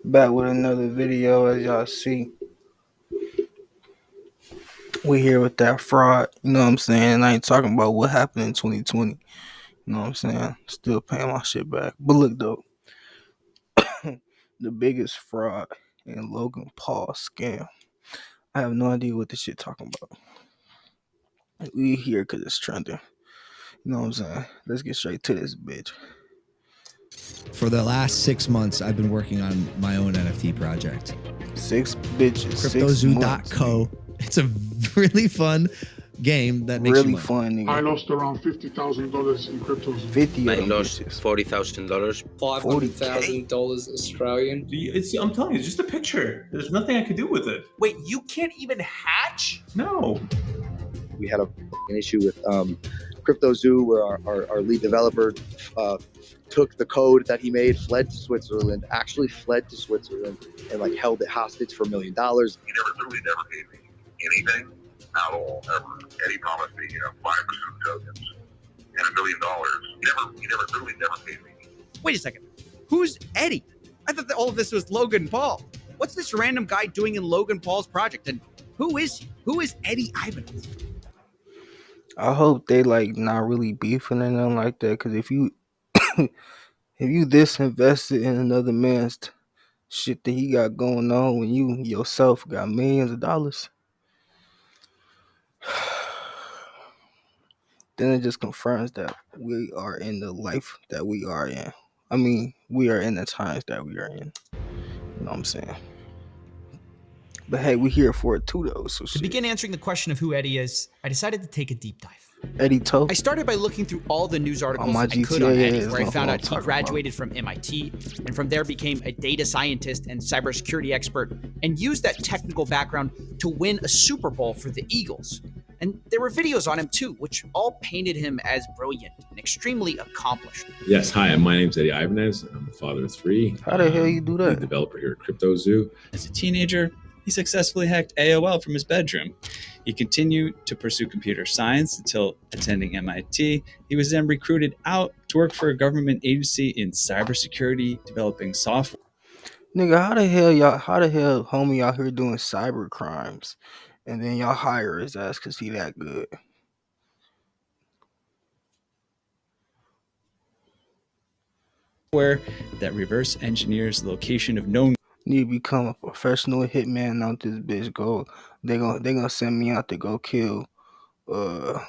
Back with another video. As y'all see, we here with that fraud. You know what I'm saying? I ain't talking about what happened in 2020. You know what I'm saying? Still paying my shit back. But look though, the biggest fraud in Logan Paul scam. I have no idea what this shit talking about. We here because it's trending. You know what I'm saying? Let's get straight to this bitch. For the last 6 months, I've been working on my own NFT project. 6 bitches. CryptoZoo.co. It's a really fun game that makes really you money. fun, nigga. I lost around $50,000 in cryptos. 50 I of them lost bitches. $40,000. $500,000 Australian. I'm telling you, it's just a picture. There's nothing I could do with it. Wait, you can't even hatch? No. We had an issue with CryptoZoo, where our lead developer took the code that he made, fled to Switzerland, and like held it hostage for $1 million. He never paid me anything at all, ever. Eddie promised me, 5% tokens and $1 million. He never paid me. Wait a second. Who's Eddie? I thought that all of this was Logan Paul. What's this random guy doing in Logan Paul's project? And who is he? Who is Eddie Ibanez? I hope they like not really beefing or nothing like that. Cause if you if you this invested in another man's shit that he got going on when you yourself got millions of dollars, then it just confirms that we are in the life that we are in. I mean, we are in the times that we are in. You know what I'm saying? But hey, we here for it too though. So to begin answering the question of who Eddie is, I decided to take a deep dive. Eddie Toe. I started by looking through all the news articles I could on Eddie, where I found out he graduated from MIT and from there became a data scientist and cybersecurity expert and used that technical background to win a Super Bowl for the Eagles. And there were videos on him too, which all painted him as brilliant and extremely accomplished. Yes, hi, my name's Eddie Ibanez. I'm a father of 3. How the hell you do that? I'm a developer here at CryptoZoo. As a teenager, he successfully hacked AOL from his bedroom. He continued to pursue computer science until attending MIT. He was then recruited out to work for a government agency in cybersecurity, developing software. Nigga, how the hell homie out here doing cyber crimes and then y'all hire his ass cause he that good? Where that reverse engineers the location of known. Need to become a professional hitman out this bitch. They gonna send me out to go kill the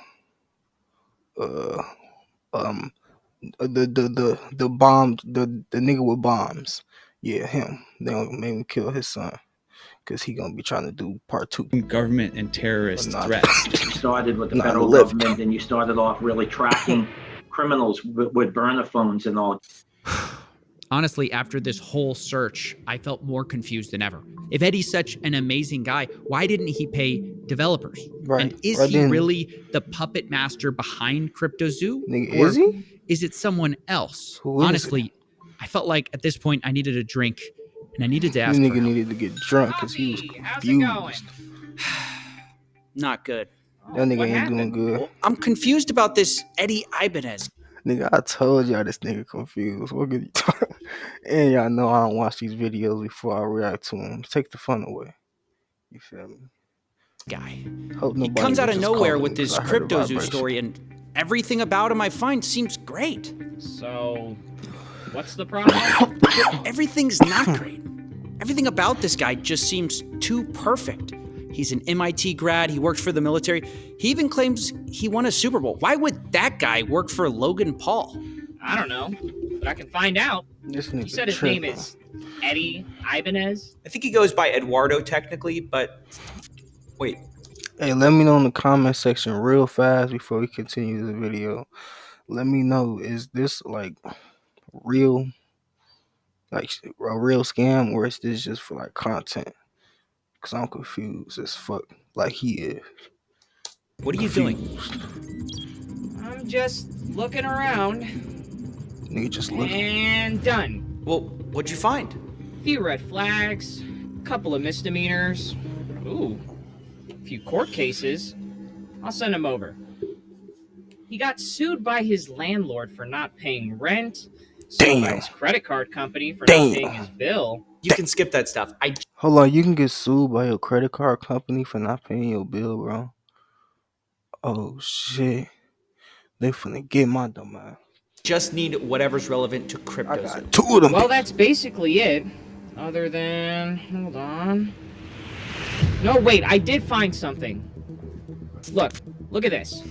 bomb the nigga with bombs. Yeah, him. They gonna make me kill his son. Cause he gonna be trying to do part 2. Government and terrorist threats. You started with the federal government, and you started off really tracking criminals with burner phones and all. Honestly, after this whole search, I felt more confused than ever. If Eddie's such an amazing guy, why didn't he pay developers? Right. And is he really the puppet master behind CryptoZoo? Nigga, or is he? Is it someone else? Who is Honestly, I felt like at this point I needed a drink, and I needed to ask. This nigga needed to get drunk because he was confused. Not good. That nigga ain't doing good. I'm confused about this Eddie Ibanez. Nigga, I told y'all this nigga confused. What could you talk? And y'all know I don't watch these videos before I react to them. Take the fun away. You feel me? Guy. He comes out of nowhere with this CryptoZoo story, and everything about him I find seems great. So, what's the problem? Everything's not great. Everything about this guy just seems too perfect. He's an MIT grad, he works for the military. He even claims he won a Super Bowl. Why would that guy work for Logan Paul? I don't know, but I can find out. You said his name is Eddie Ibanez? I think he goes by Eduardo technically, but wait. Hey, let me know in the comment section real fast before we continue the video. Let me know, is this like real, like a real scam, or is this just for like content? Cause I'm confused as fuck, like he is. What are you doing? I'm just looking around. Nigga, just looking. And done. Well, what'd you find? Few red flags, couple of misdemeanors. Ooh, a few court cases. I'll send him over. He got sued by his landlord for not paying rent. Sued by his credit card company for not paying his bill. You can skip that stuff. Hold on, you can get sued by your credit card company for not paying your bill, bro. Oh shit. They finna get my dumb ass. Just need whatever's relevant to CryptoZoo. Two of them. Well, that's basically it. Other than, hold on. No, wait, I did find something. Look at this.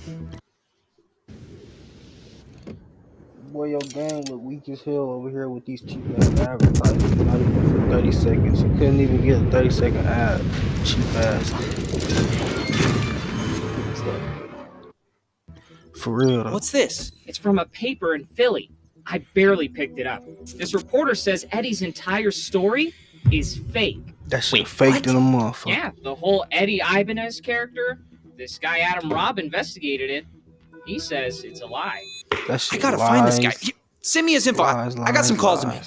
Boy, your game look weak as hell over here with these cheap ass advertisements. Not even for 30 seconds. You couldn't even get a 30-second ad. Cheap ass. For real though. What's this? It's from a paper in Philly. I barely picked it up. This reporter says Eddie's entire story is fake. That shit faked in a motherfucker. Yeah, the whole Eddie Ibanez character, this guy Adam Robb investigated it. He says it's a lie. That shit I gotta find this guy. Send me his info. I got some calls to make.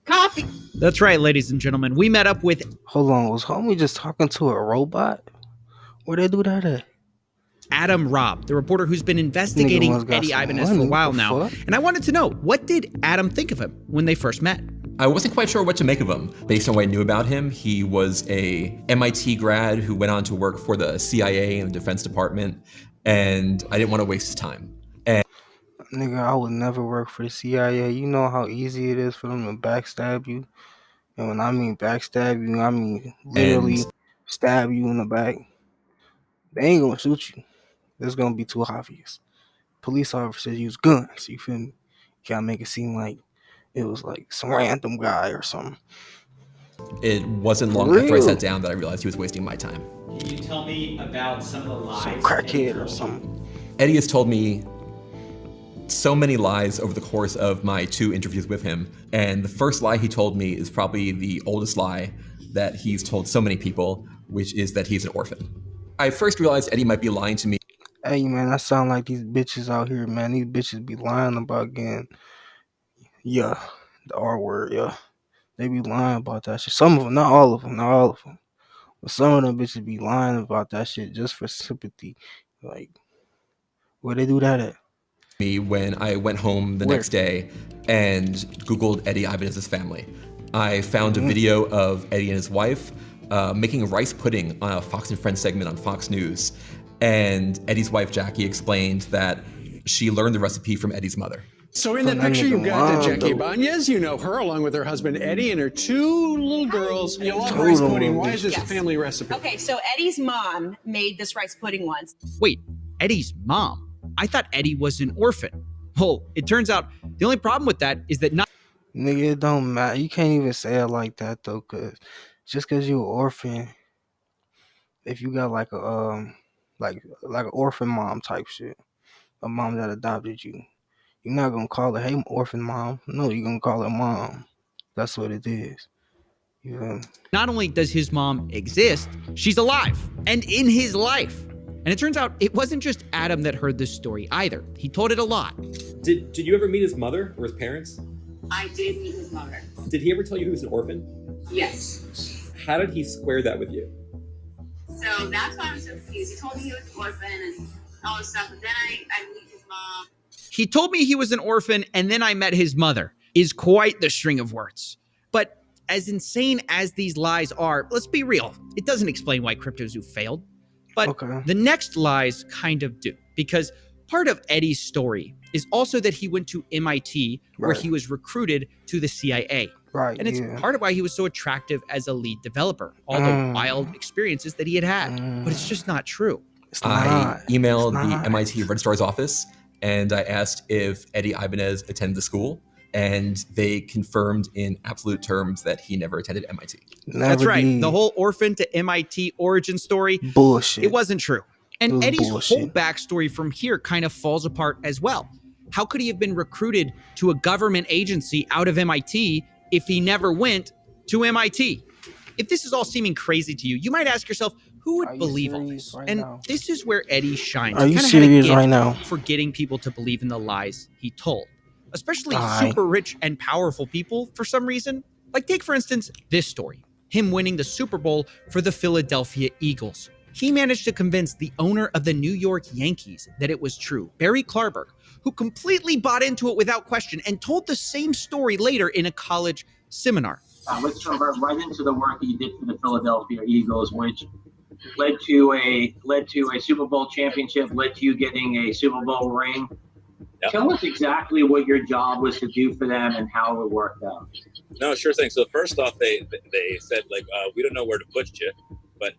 Coffee. That's right, ladies and gentlemen. We met up with... Hold on, was homie just talking to a robot? Where they do that at? Adam Robb, the reporter who's been investigating Eddie Ibanez for a while now. And I wanted to know, what did Adam think of him when they first met? I wasn't quite sure what to make of him. Based on what I knew about him, he was a MIT grad who went on to work for the CIA and the Defense Department, and I didn't want to waste his time. And nigga, I would never work for the CIA. You know how easy it is for them to backstab you? And when I mean backstab you, I mean literally stab you in the back. They ain't gonna shoot you. It's gonna be too obvious. Police officers use guns, you feel me? You gotta make it seem like it was like some random guy or something. It wasn't long after I sat down that I realized he was wasting my time. Can you tell me about some of the lies? Some crackhead or something. Eddie has told me so many lies over the course of my 2 interviews with him. And the first lie he told me is probably the oldest lie that he's told so many people, which is that he's an orphan. I first realized Eddie might be lying to me. Hey man, that sound like these bitches out here, man. These bitches be lying about getting, the R word, They be lying about that shit. Some of them, not all of them. But some of them bitches be lying about that shit just for sympathy. Like, where they do that at? Me when I went home the next day and Googled Eddie Ibanez's family. I found a video of Eddie and his wife making rice pudding on a Fox and Friends segment on Fox News. And Eddie's wife, Jackie, explained that she learned the recipe from Eddie's mother. So in that picture, you've got Jackie Ibanez. You know her, along with her husband, Eddie, and her 2 little girls. You love rice pudding. Why is this a family recipe? Okay, so Eddie's mom made this rice pudding once. Wait, Eddie's mom? I thought Eddie was an orphan. Well, it turns out the only problem with that is that not... Nigga, it don't matter. You can't even say it like that, though, because just because you're an orphan, if you got like a, like an orphan mom type shit, a mom that adopted you, you're not going to call her, hey, orphan mom. No, you're going to call her mom. That's what it is. Yeah. Not only does his mom exist, she's alive and in his life. And it turns out it wasn't just Adam that heard this story either. He told it a lot. Did you ever meet his mother or his parents? I did meet his mother. Did he ever tell you he was an orphan? Yes. How did he square that with you? So that's why I was so confused. He told me he was an orphan and all this stuff, but then I meet his mom. He told me he was an orphan and then I met his mother is quite the string of words. But as insane as these lies are, let's be real. It doesn't explain why CryptoZoo failed. But the next lies kind of do, because part of Eddie's story is also that he went to MIT where he was recruited to the CIA. Right. And it's part of why he was so attractive as a lead developer, all the wild experiences that he had had. But it's just not true. I emailed the MIT registrar's office and I asked if Eddie Ibanez attended the school. And they confirmed in absolute terms that he never attended MIT. That's right. The whole orphan to MIT origin story. Bullshit. It wasn't true. And Eddie's whole backstory from here kind of falls apart as well. How could he have been recruited to a government agency out of MIT if he never went to MIT? If this is all seeming crazy to you, you might ask yourself, who would believe all this? And this is where Eddie shines. Are you serious right now? For getting people to believe in the lies he told. Especially super rich and powerful people for some reason. Like take, for instance, this story. Him winning the Super Bowl for the Philadelphia Eagles. He managed to convince the owner of the New York Yankees that it was true, Barry Klarberg, who completely bought into it without question and told the same story later in a college seminar. Let's convert right into the work that you did for the Philadelphia Eagles, which led to a Super Bowl championship, led to you getting a Super Bowl ring. Yep. Tell us exactly what your job was to do for them and how it worked out. No, sure thing. So first off, they said like, we don't know where to put you, but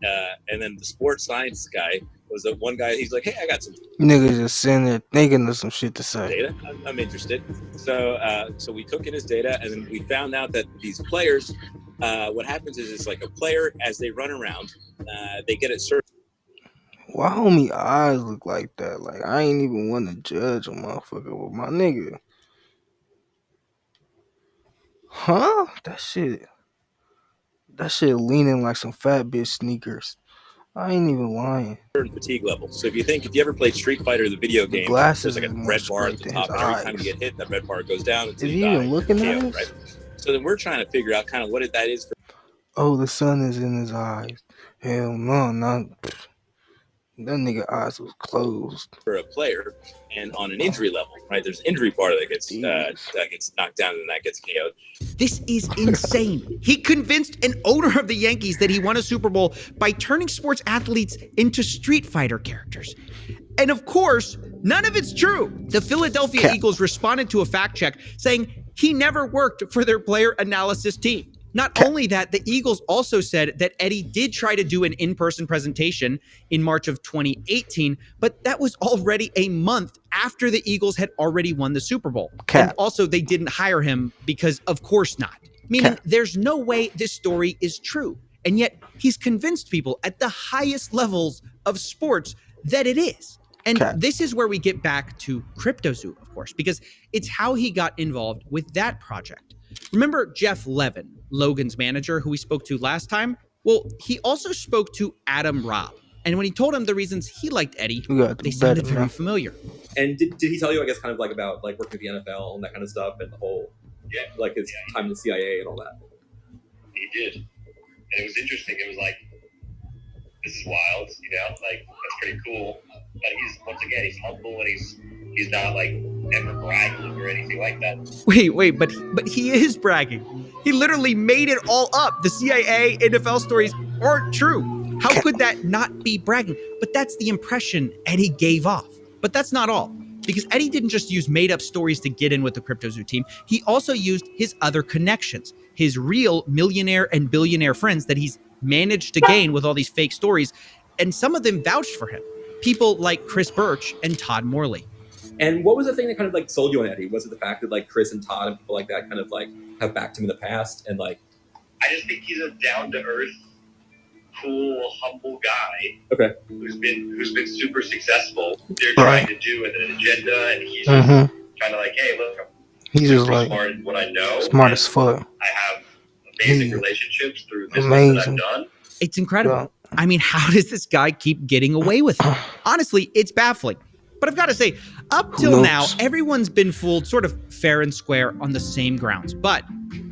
and then the sports science guy was the one guy. He's like, hey, I got some niggas just sitting there thinking of some shit to say. Data. I'm interested. So so we took in his data, and then we found out that these players, what happens is it's like a player as they run around, they get it certain. Why homie eyes look like that? Like I ain't even want to judge a motherfucker with my nigga. Huh? That shit leaning like some fat bitch sneakers. I ain't even lying. Certain fatigue level. So if you ever played Street Fighter, the video game, there's like a red bar at the top, and every time you get hit, that red bar goes down until you die. Even looking at it? Right? So then we're trying to figure out kind of what that is for. Oh, the sun is in his eyes. Hell no, not. That nigga eyes was closed. For a player, and on an injury level, right? There's an injury part that gets knocked down and that gets KO'd. This is insane. He convinced an owner of the Yankees that he won a Super Bowl by turning sports athletes into Street Fighter characters. And of course, none of it's true. The Philadelphia Eagles responded to a fact check saying he never worked for their player analysis team. Not only that, the Eagles also said that Eddie did try to do an in-person presentation in March of 2018, but that was already a month after the Eagles had already won the Super Bowl. And also, they didn't hire him because, of course not. Meaning, there's no way this story is true. And yet, he's convinced people at the highest levels of sports that it is. And this is where we get back to CryptoZoo, of course, because it's how he got involved with that project. Remember Jeff Levin, Logan's manager, who we spoke to last time? Well, he also spoke to Adam Robb. And when he told him the reasons he liked Eddie, they sounded very familiar. And did he tell you, I guess, kind of like about like working with the NFL and that kind of stuff and the whole, like his time in the CIA and all that? He did. And it was interesting. It was like, this is wild, like, that's pretty cool. But he's humble and he's not like ever bragging or anything like that. Wait, but he is bragging. He literally made it all up. The CIA, NFL stories aren't true. How could that not be bragging? But that's the impression Eddie gave off. But that's not all. Because Eddie didn't just use made-up stories to get in with the CryptoZoo team. He also used his other connections, his real millionaire and billionaire friends that he's managed to gain with all these fake stories. And some of them vouched for him. People like Chris Birch and Todd Morley. And what was the thing that kind of like sold you on Eddie? Was it the fact that like Chris and Todd and people like that kind of like have backed him in the past and like? I just think he's a down-to-earth, cool, humble guy. Okay. Who's been super successful. They're trying to do an agenda, and he's just kind of like, hey, look, he's just like smart in what I know. Smart as fuck. I have amazing relationships through business that I've done. It's incredible. I mean, how does this guy keep getting away with it? Honestly, it's baffling. But I've got to say, up till now, everyone's been fooled sort of fair and square on the same grounds. But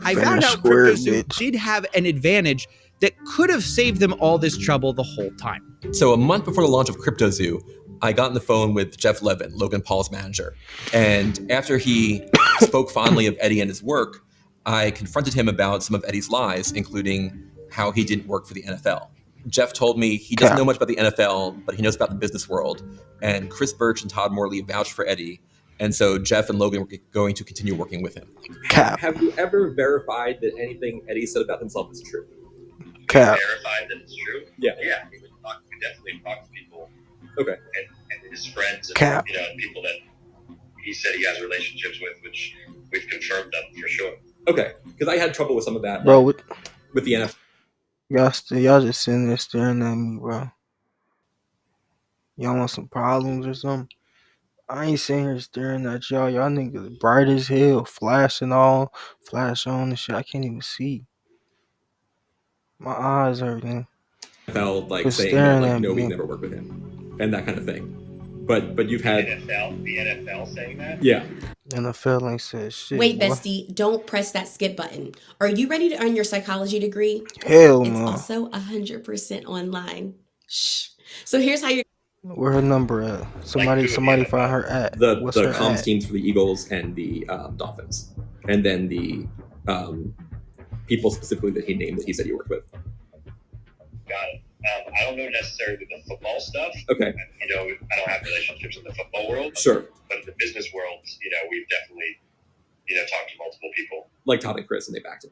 I found out CryptoZoo did have an advantage that could have saved them all this trouble the whole time. So a month before the launch of CryptoZoo, I got on the phone with Jeff Levin, Logan Paul's manager. And after he spoke fondly of Eddie and his work, I confronted him about some of Eddie's lies, including how he didn't work for the NFL. Jeff told me he doesn't know much about the NFL, but he knows about the business world. And Chris Birch and Todd Morley vouched for Eddie. And so Jeff and Logan were going to continue working with him. Have you ever verified that anything Eddie said about himself is true? Verified that it's true? Yeah. Yeah, he would definitely talk to people. Okay. And his friends and people that he said he has relationships with, which we've confirmed them for sure. Okay, because I had trouble with some of that. Bro, with the NFL. Y'all just sitting there staring at me, bro. Y'all want some problems or something? I ain't sitting here staring at y'all. Y'all niggas bright as hell, flash on and shit. I can't even see. My eyes hurting. NFL like saying that like no, we never worked with him and that kind of thing. But you've had the NFL saying that? Yeah. NFL ain't said shit. Wait, bestie, don't press that skip button. Are you ready to earn your psychology degree? Hell It's no. also 100% online. Shh. So here's how you're. Where her number at? Somebody find her at. The What's her comms at? teams for the Eagles and the Dolphins, and then the people specifically that he named that he said he worked with. Got it. I don't know necessarily the football stuff. Okay. You know, I don't have relationships in the football world. Sure. But in the business world, you know, we've definitely, you know, talked to multiple people. Like Todd and Chris, and they backed him.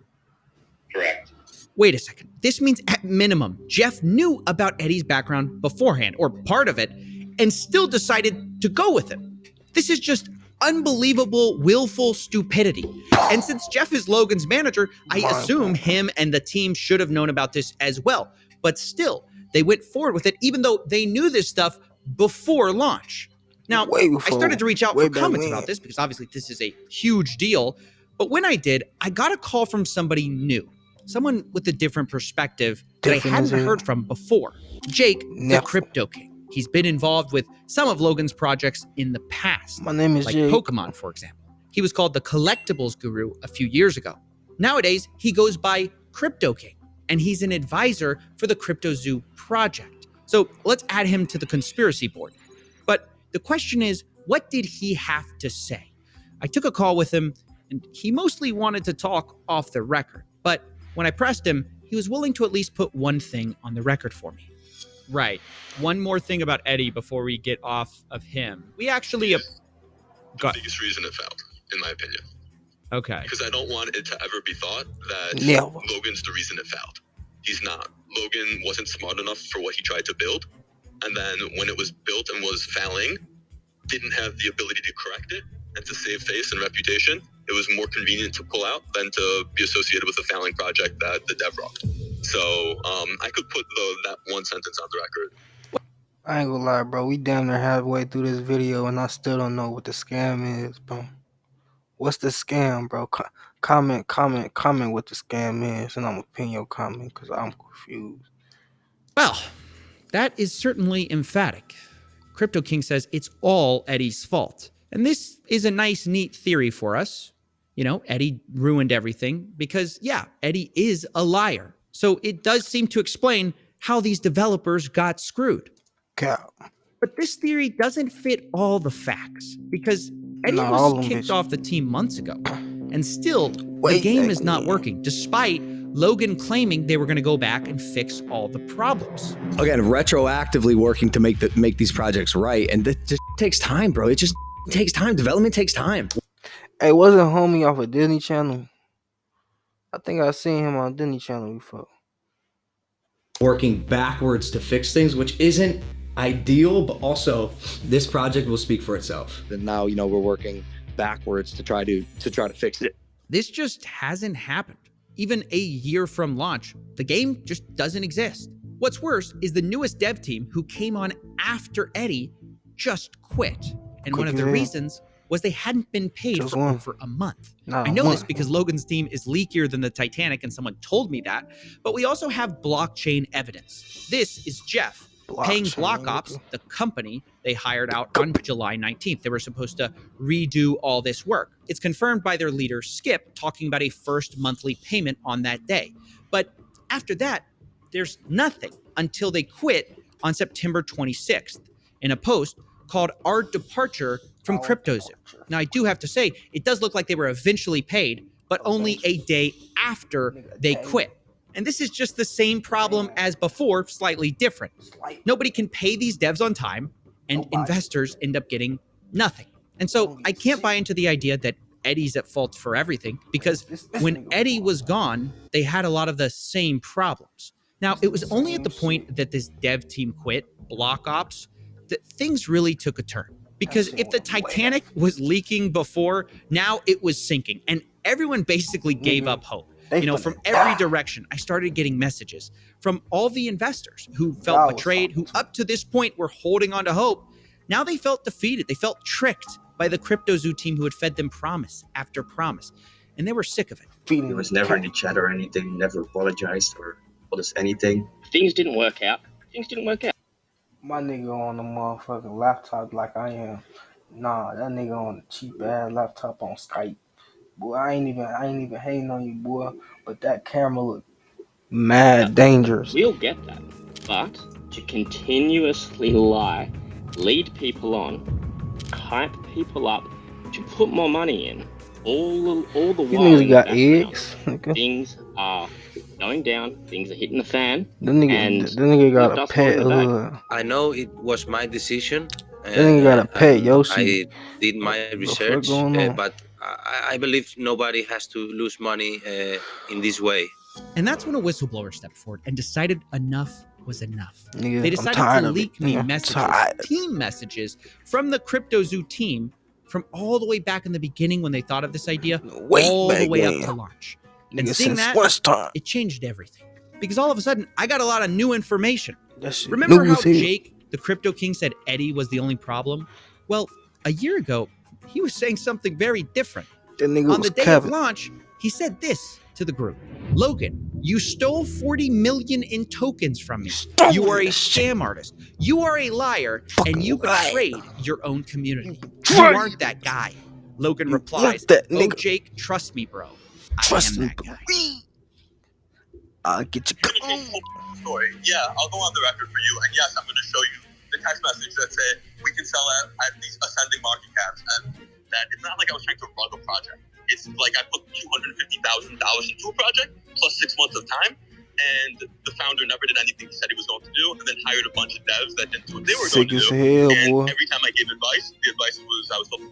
Correct. Wait a second. This means at minimum, Jeff knew about Eddie's background beforehand, or part of it, and still decided to go with him. This is just unbelievable, willful stupidity. And since Jeff is Logan's manager, I assume him and the team should have known about this as well. But still, they went forward with it, even though they knew this stuff before launch. Now, I started to reach out for comments about this because obviously this is a huge deal. But when I did, I got a call from somebody new, someone with a different perspective that I hadn't heard from before. Jake, the Crypto King. He's been involved with some of Logan's projects in the past. My name is like Jake. Pokemon, for example. He was called the Collectibles Guru a few years ago. Nowadays, he goes by Crypto King, and he's an advisor for the Crypto Zoo project. So let's add him to the conspiracy board. But the question is, what did he have to say? I took a call with him, and he mostly wanted to talk off the record. But when I pressed him, he was willing to at least put one thing on the record for me. Right. One more thing about Eddie before we get off of him. We actually the biggest reason it failed, in my opinion. Okay. Because I don't want it to ever be thought that Logan's the reason it failed. He's not. Logan wasn't smart enough for what he tried to build. And then when it was built and was failing, didn't have the ability to correct it and to save face and reputation. It was more convenient to pull out than to be associated with a failing project that the dev rocked. So I could put that one sentence on the record. I ain't gonna lie, bro. We damn near halfway through this video, and I still don't know what the scam is, bro. What's the scam, bro? Comment what the scam is, and I'm gonna pin your comment because I'm confused. Well, that is certainly emphatic. Crypto King says it's all Eddie's fault. And this is a nice, neat theory for us. You know, Eddie ruined everything because, yeah, Eddie is a liar. So it does seem to explain how these developers got screwed. Cap. But this theory doesn't fit all the facts because Eddie was kicked off the team months ago. And still, the game is not working, despite Logan claiming they were going to go back and fix all the problems. Again, retroactively working to make these projects right. And this just takes time, bro. It just takes time. Development takes time. Hey, wasn't homie off of Disney Channel? I think I seen him on Disney Channel before. Working backwards to fix things, which isn't ideal, but also this project will speak for itself. And now, you know, we're working backwards to try to fix it. This just hasn't happened. Even a year from launch, the game just doesn't exist. What's worse is the newest dev team who came on after Eddie just quit. And one of the reasons was they hadn't been paid for over a month. I know this because Logan's team is leakier than the Titanic and someone told me that, but we also have blockchain evidence. This is Jeff paying Block Ops, the company they hired out on July 19th. They were supposed to redo all this work. It's confirmed by their leader, Skip, talking about a first monthly payment on that day. But after that, there's nothing until they quit on September 26th in a post called Our Departure from CryptoZoo. Now, I do have to say, it does look like they were eventually paid, but only a day after they quit. And this is just the same problem as before, slightly different. Nobody can pay these devs on time, and investors end up getting nothing. And so I can't buy into the idea that Eddie's at fault for everything, because when Eddie was gone, they had a lot of the same problems. Now, it was only at the point that this dev team quit, Block Ops, that things really took a turn. Because if the Titanic was leaking before, now it was sinking, and everyone basically gave up hope. You know, from every direction, I started getting messages from all the investors who felt betrayed, who up to this point were holding on to hope. Now they felt defeated. They felt tricked by the CryptoZoo team who had fed them promise after promise, and they were sick of it. There was never any chat or anything, never apologized or told us anything. Things didn't work out. My nigga on the motherfucking laptop like I am. Nah, that nigga on the cheap ass laptop on Skype. Boy, I ain't even hating on you, boy. But that camera look mad dangerous. We'll get that. But to continuously lie lead people on, hype people up to put more money in. All the These while niggas in the got background, eggs. things are going down, things are hitting the fan, That and nigga got left a us holding pet. the bag. I know it was my decision, That nigga got a pet, and Yoshi. I did my The fuck research, going on? but I believe nobody has to lose money in this way. And that's when a whistleblower stepped forward and decided enough was enough. Nigga, They I'm decided tired to of it. leak me Nigga, messages, tired. team messages from the CryptoZoo team from all the way back in the beginning when they thought of this idea, all the way up to launch. And Nigga, seeing since that, lunchtime. it changed everything. Because all of a sudden, I got a lot of new information. That shit Remember new how as hell. Jake, the Crypto King, said Eddie was the only problem? Well, a year ago, he was saying something very different. That nigga On was the day of Kevin. launch, he said this to the group. Logan, you stole 40 million in tokens from me. You are a scam artist. You are a liar, and you betrayed your own community. You aren't that guy. Logan replies, oh, Jake, trust me, bro. I am that guy. I'll get you. Story. Yeah, I'll go on the record for you, and yes, I'm going to show you the text message that said we can sell at these ascending market caps, and that it's not like I was trying to rug a project. It's like I put $250,000 into a project plus 6 months of time, and the founder never did anything he said he was going to do, and then hired a bunch of devs that didn't do what they were going to do. Hell, and boy. every time I gave advice, the advice was I was told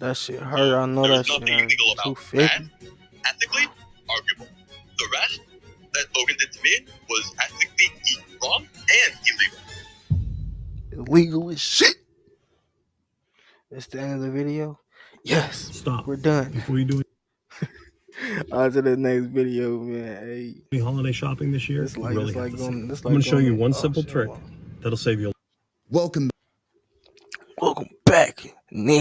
That shit hurt. I know that shit hurt. 250. ethically arguable. The rest that Logan did to me was ethically wrong and illegal. Illegal as shit. That's the end of the video. Yes. Stop. We're done. Before you do On to the next video, man. Hey. any holiday shopping this year, It's like, you really it's have like to going, see. it's I'm going like to show going you to- one oh, simple shit, trick hold on. that'll save you. Welcome back.